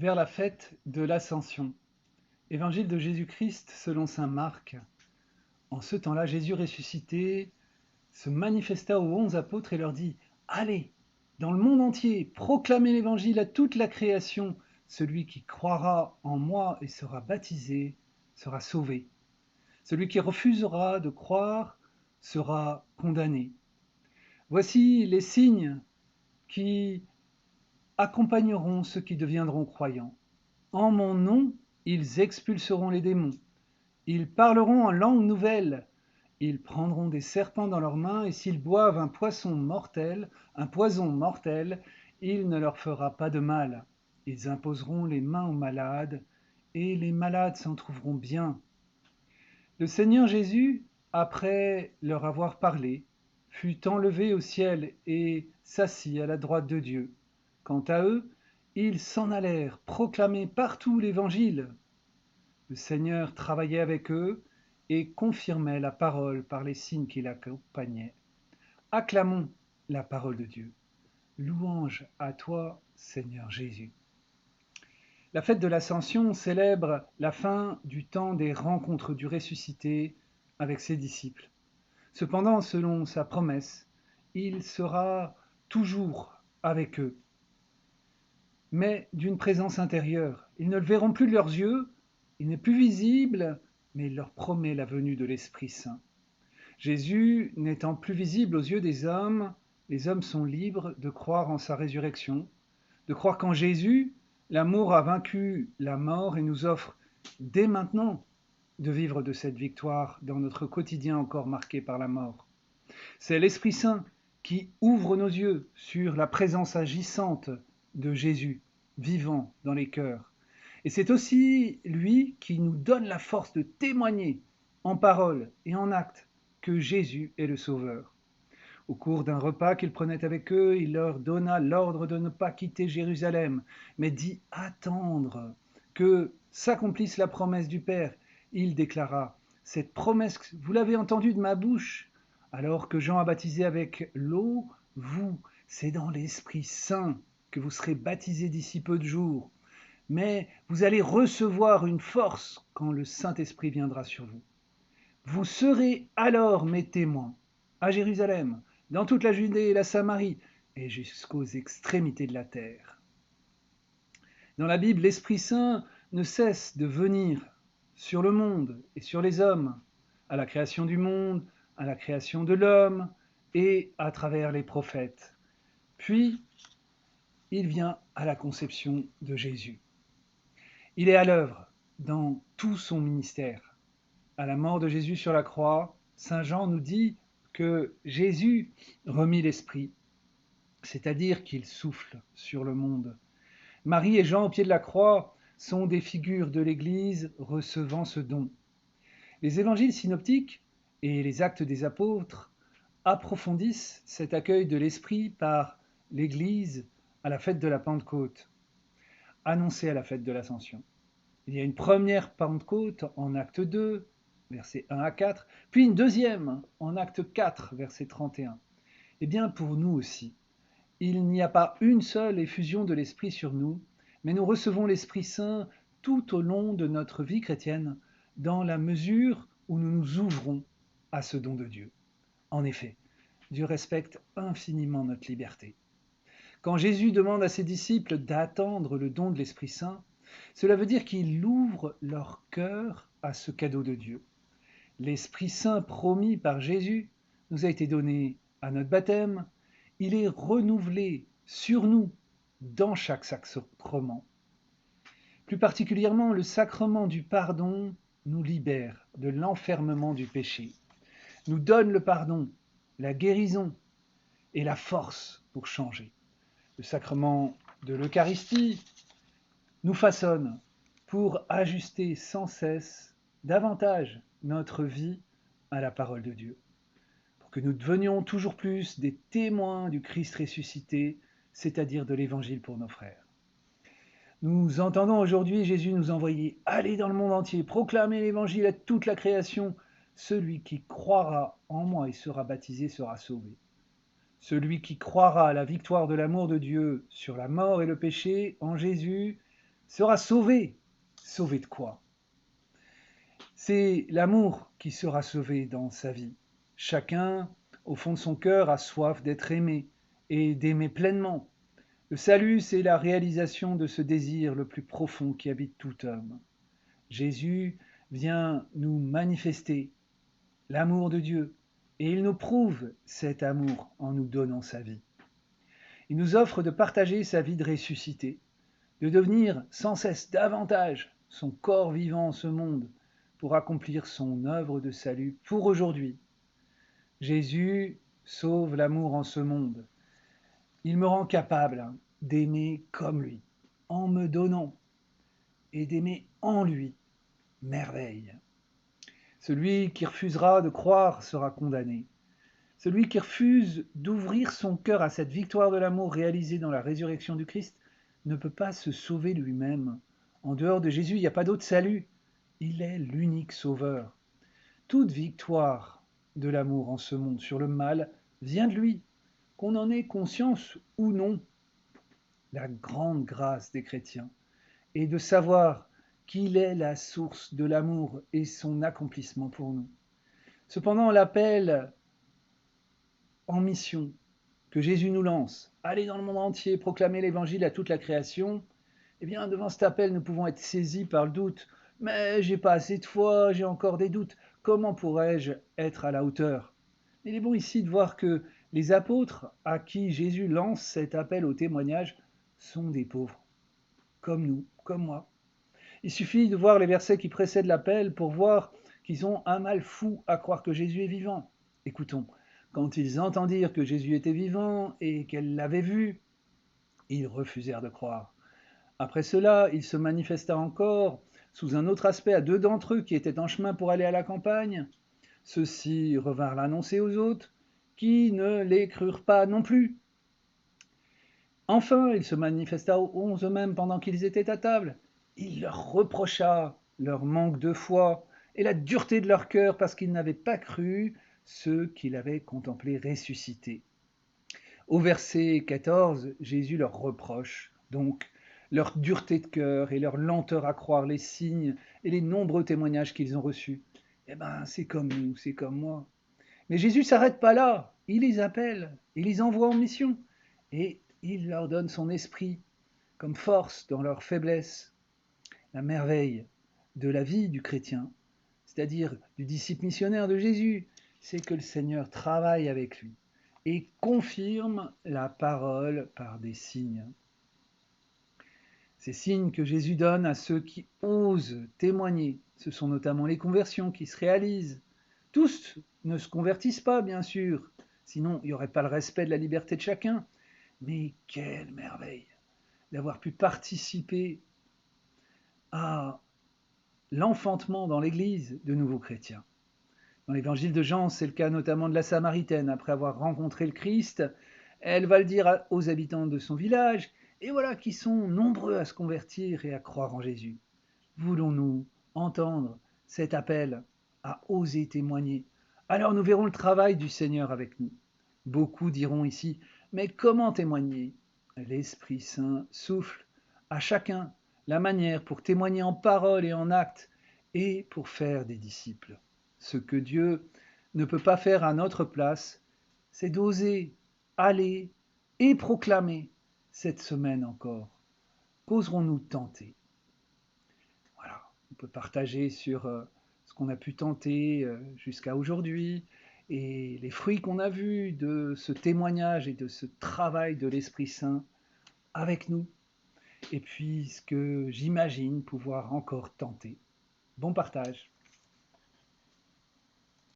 vers la fête de l'Ascension. Évangile de Jésus-Christ selon saint Marc. En ce temps-là, Jésus ressuscité se manifesta aux 11 apôtres et leur dit: Allez, dans le monde entier, proclamez l'évangile à toute la création. Celui qui croira en moi et sera baptisé sera sauvé. Celui qui refusera de croire sera condamné. Voici les signes qui accompagneront ceux qui deviendront croyants. En mon nom, ils expulseront les démons. Ils parleront en langue nouvelle. Ils prendront des serpents dans leurs mains, et s'ils boivent un poison mortel, il ne leur fera pas de mal. Ils imposeront les mains aux malades, et les malades s'en trouveront bien. Le Seigneur Jésus, après leur avoir parlé, fut enlevé au ciel et s'assit à la droite de Dieu. Quant à eux, ils s'en allèrent proclamer partout l'Évangile. Le Seigneur travaillait avec eux et confirmait la parole par les signes qui l'accompagnaient. Acclamons la parole de Dieu. Louange à toi, Seigneur Jésus. La fête de l'Ascension célèbre la fin du temps des rencontres du ressuscité avec ses disciples. Cependant, selon sa promesse, il sera toujours avec eux, mais d'une présence intérieure. Ils ne le verront plus de leurs yeux, il n'est plus visible, mais il leur promet la venue de l'Esprit Saint. Jésus n'étant plus visible aux yeux des hommes, les hommes sont libres de croire en sa résurrection, de croire qu'en Jésus, l'amour a vaincu la mort et nous offre dès maintenant de vivre de cette victoire dans notre quotidien encore marqué par la mort. C'est l'Esprit Saint qui ouvre nos yeux sur la présence agissante de Jésus, vivant dans les cœurs. Et c'est aussi lui qui nous donne la force de témoigner en parole et en acte que Jésus est le Sauveur. Au cours d'un repas qu'il prenait avec eux, il leur donna l'ordre de ne pas quitter Jérusalem, mais d'y attendre que s'accomplisse la promesse du Père. Il déclara: Cette promesse, vous l'avez entendue de ma bouche, alors que Jean a baptisé avec l'eau, vous, c'est dans l'Esprit Saint que vous serez baptisés d'ici peu de jours. Mais vous allez recevoir une force quand le Saint-Esprit viendra sur vous. Vous serez alors mes témoins à Jérusalem, dans toute la Judée et la Samarie, et jusqu'aux extrémités de la terre. Dans la Bible, l'Esprit Saint ne cesse de venir sur le monde et sur les hommes, à la création du monde, à la création de l'homme, et à travers les prophètes. Puis, il vient à la conception de Jésus. Il est à l'œuvre dans tout son ministère. À la mort de Jésus sur la croix, saint Jean nous dit que Jésus remit l'Esprit, c'est-à-dire qu'il souffle sur le monde. Marie et Jean au pied de la croix sont des figures de l'Église recevant ce don. Les évangiles synoptiques et les actes des apôtres approfondissent cet accueil de l'Esprit par l'Église à la fête de la Pentecôte, annoncée à la fête de l'Ascension. Il y a une première Pentecôte en acte 2, versets 1 à 4, puis une deuxième en acte 4, verset 31. Eh bien, pour nous aussi, il n'y a pas une seule effusion de l'Esprit sur nous, mais nous recevons l'Esprit Saint tout au long de notre vie chrétienne, dans la mesure où nous nous ouvrons à ce don de Dieu. En effet, Dieu respecte infiniment notre liberté. Quand Jésus demande à ses disciples d'attendre le don de l'Esprit Saint, cela veut dire qu'il ouvre leur cœur à ce cadeau de Dieu. L'Esprit Saint promis par Jésus nous a été donné à notre baptême. Il est renouvelé sur nous dans chaque sacrement. Plus particulièrement, le sacrement du pardon nous libère de l'enfermement du péché, nous donne le pardon, la guérison et la force pour changer. Le sacrement de l'Eucharistie nous façonne pour ajuster sans cesse davantage notre vie à la parole de Dieu, pour que nous devenions toujours plus des témoins du Christ ressuscité, c'est-à-dire de l'Évangile pour nos frères. Nous entendons aujourd'hui Jésus nous envoyer « Allez dans le monde entier, proclamer l'Évangile à toute la création. Celui qui croira en moi et sera baptisé sera sauvé. Celui qui croira à la victoire de l'amour de Dieu sur la mort et le péché en Jésus sera sauvé. Sauvé de quoi? C'est l'amour qui sera sauvé dans sa vie. Chacun, au fond de son cœur, a soif d'être aimé et d'aimer pleinement. Le salut, c'est la réalisation de ce désir le plus profond qui habite tout homme. Jésus vient nous manifester l'amour de Dieu et il nous prouve cet amour en nous donnant sa vie. Il nous offre de partager sa vie de ressuscité, de devenir sans cesse davantage son corps vivant en ce monde pour accomplir son œuvre de salut pour aujourd'hui. Jésus sauve l'amour en ce monde. Il me rend capable d'aimer comme lui, en me donnant, et d'aimer en lui. Merveille. Celui qui refusera de croire sera condamné. Celui qui refuse d'ouvrir son cœur à cette victoire de l'amour réalisée dans la résurrection du Christ ne peut pas se sauver lui-même. En dehors de Jésus, il n'y a pas d'autre salut. Il est l'unique sauveur. Toute victoire de l'amour en ce monde sur le mal vient de lui, qu'on en ait conscience ou non. La grande grâce des chrétiens est de savoir qu'il est la source de l'amour et son accomplissement pour nous. Cependant, l'appel en mission que Jésus nous lance, aller dans le monde entier, proclamer l'évangile à toute la création, eh bien, devant cet appel, nous pouvons être saisis par le doute. Mais j'ai pas assez de foi, j'ai encore des doutes. Comment pourrais-je être à la hauteur? Il est bon ici de voir que les apôtres à qui Jésus lance cet appel au témoignage sont des pauvres, comme nous, comme moi. Il suffit de voir les versets qui précèdent l'appel pour voir qu'ils ont un mal fou à croire que Jésus est vivant. Écoutons, quand ils entendirent que Jésus était vivant et qu'elle l'avait vu, ils refusèrent de croire. Après cela, il se manifesta encore sous un autre aspect à deux d'entre eux qui étaient en chemin pour aller à la campagne. Ceux-ci revinrent l'annoncer aux autres, qui ne les crurent pas non plus. Enfin, il se manifesta aux 11 eux-mêmes pendant qu'ils étaient à table. Il leur reprocha leur manque de foi et la dureté de leur cœur parce qu'ils n'avaient pas cru ceux qu'il avait contemplés ressuscités. Au verset 14, Jésus leur reproche donc leur dureté de cœur et leur lenteur à croire les signes et les nombreux témoignages qu'ils ont reçus. Eh bien, c'est comme nous, c'est comme moi. Mais Jésus ne s'arrête pas là. Il les appelle, il les envoie en mission et il leur donne son esprit comme force dans leur faiblesse. La merveille de la vie du chrétien, c'est-à-dire du disciple missionnaire de Jésus, c'est que le Seigneur travaille avec lui et confirme la parole par des signes. Ces signes que Jésus donne à ceux qui osent témoigner, ce sont notamment les conversions qui se réalisent. Tous ne se convertissent pas, bien sûr, sinon il n'y aurait pas le respect de la liberté de chacun. Mais quelle merveille d'avoir pu participer à l'enfantement dans l'Église de nouveaux chrétiens. Dans l'évangile de Jean, c'est le cas notamment de la Samaritaine. Après avoir rencontré le Christ, elle va le dire aux habitants de son village, et voilà qui sont nombreux à se convertir et à croire en Jésus. Voulons-nous entendre cet appel à oser témoigner? Alors nous verrons le travail du Seigneur avec nous. Beaucoup diront ici, mais comment témoigner? L'Esprit Saint souffle à chacun la manière pour témoigner en parole et en acte et pour faire des disciples. Ce que Dieu ne peut pas faire à notre place, c'est d'oser aller et proclamer cette semaine encore. Qu'oserons-nous tenter? Voilà, on peut partager sur ce qu'on a pu tenter jusqu'à aujourd'hui et les fruits qu'on a vus de ce témoignage et de ce travail de l'Esprit Saint avec nous. Et puis ce que j'imagine pouvoir encore tenter. Bon partage.